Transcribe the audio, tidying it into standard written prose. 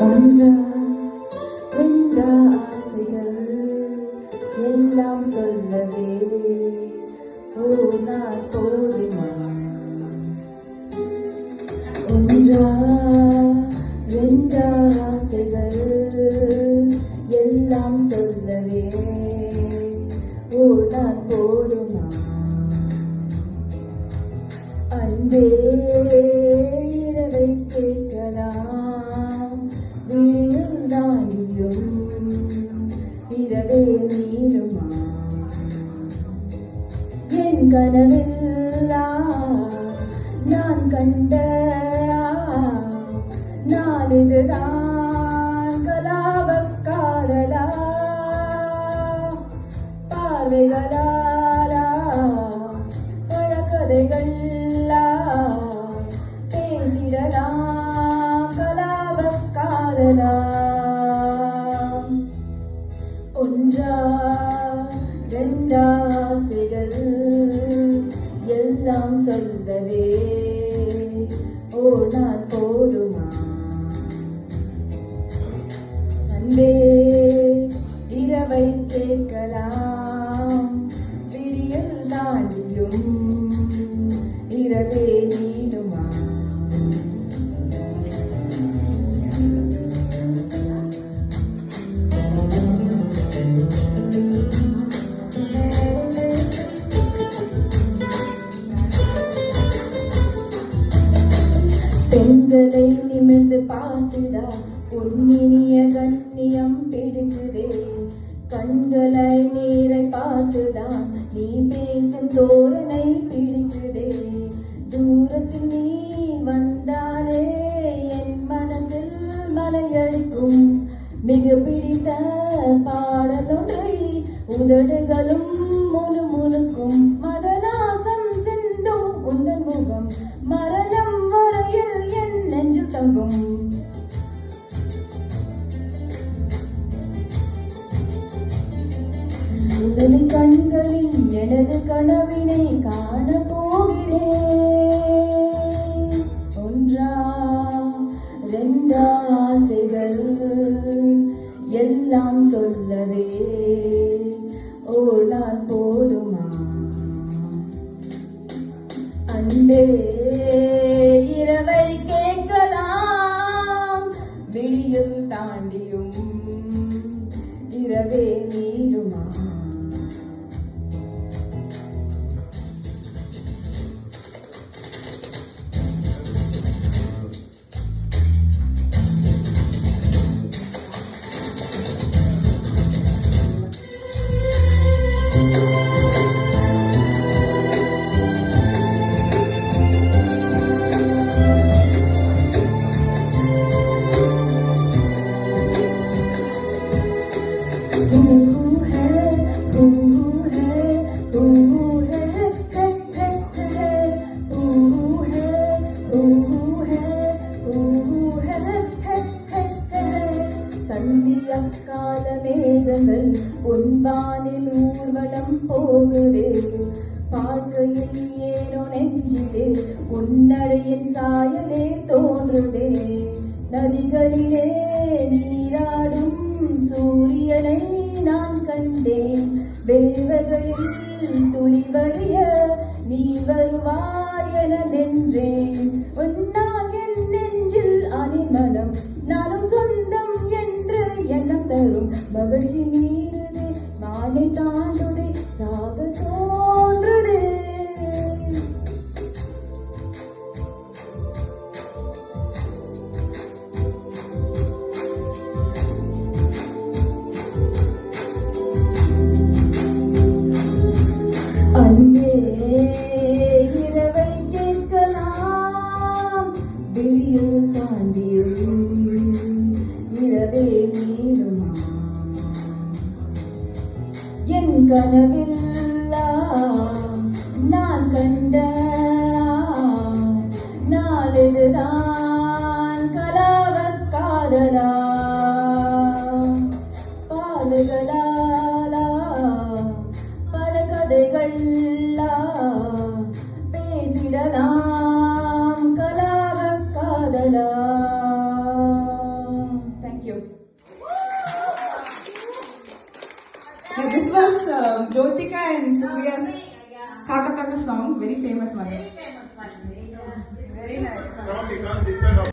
ஒன்றா ரெண்டா ஆசைகள் எல்லாம் சொல்லவே நான் போதுமா? ஒன்றா ரெண்டா ஆசைகள் எல்லாம் சொல்லவே நான் போதுமா? அன்பே இரவை கேட்கலாம் வீழும் நாடியும் இரவே நீருமா? என் கனவெல்லாம் நான் கண்ட நாளிதுதான் கலாபக் காதலா பார்வைகளாலா பழக்கதைகளா பேசிடலாம் கலாபக் காதலா. ஒன்றா ரெண்டா ஆசைகள் எல்லாம் சொல்லவே நான் போதுமா? அன்பே இரவை கேட்கலாம் விடியல் தாண்டியும் இரவே நீடுமா? பெண்களை நிமிர்ந்து பார்த்துடா பொன்னினிய கண்ணியம் பிடிக்குதே. கண்களை நேரை பார்த்துதான் நீ பேசும் தோரணை பிடிக்குதே. தூரத்தில் நீ வந்தாலே என் மனசில் மலையடிக்கும். மிக பிடித்த பாடலொன்றை உதடுகளும் முணுமுணுக்கும். மதநாசம் சிந்தும் உந்தன் முகம் மரணம் வரையில் என் நெஞ்சு தங்கும். உனது கண்களில் எனது கனவினை காண போகிறேன். ஒன்றா ரெண்டா ஆசைகள் எல்லாம் சொல்லவே நான் போதுமா? அன்பே இரவை கேட்கலாம் விடியல் தாண்டியும் இரவே நீடுமா? சந்தியக்கால மேகங்கள் பொன்பானில் ஊர்வலம் போகுதே. பார்க்கையில் ஏனோ நெஞ்சிலே உன்னடையின் சாயலே தோன்றுதே. நதிகளிலே நீராடும் சூரியனை நான் கண்டேன். வேர்வைகளில் துளி வழிய நீ வருவாய் என நின்றேன். உன்னால் என் நெஞ்சில் அணிமனம் நானும் சொந்தம் என்று எண்ணம் தரும். மகிழ்ச்சி மீறுதே மாலை தாண்டுதே சாக தோன்றுதே. அன்பே இரவை கேட்கலாம் விடியல் தாண்டியும் இரவே நீடுமா? என் கனவெல்லாம் நான் கண்ட நாளிதுதான் கலாபக் காதலா பாலுகளாலா பழக்கதைகளா பேசிடலாம் கலாபக் காதலா. was Jyotika and Surya's Kaka Kaka song, very famous one. Very famous one. Very nice. Come on, Vikrant, this side of